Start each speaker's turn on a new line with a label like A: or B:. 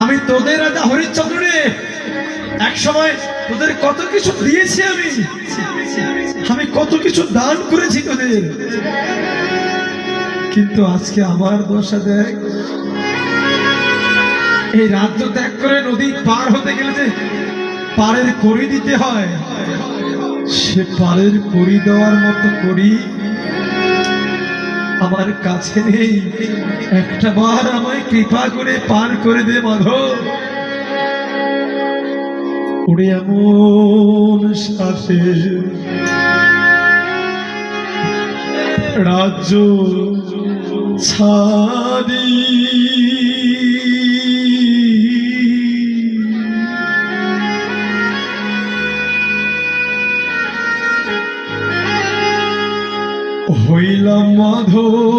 A: আমি তোদের রাজা হরিশ্চন্দ্র রে, এক সময় তোদের কত কিছু দিয়েছি, আমি কত কিছু দান করেছি তোদের, কিন্তু আজকে আমার দশা দেখ। এই রাজ্য ত্যাগ করে নদী পার হতে গেলে যে পারের কড়ি দিতে হয়, সে পারের কড়ি দেওয়ার মতো কড়ি আমার কাছে নেই। একটা বার আমায় কৃপা করে পার করে দে মাধব। ওরে এমন সাথে রাজ্য ছাড়ি হইলাম মাধব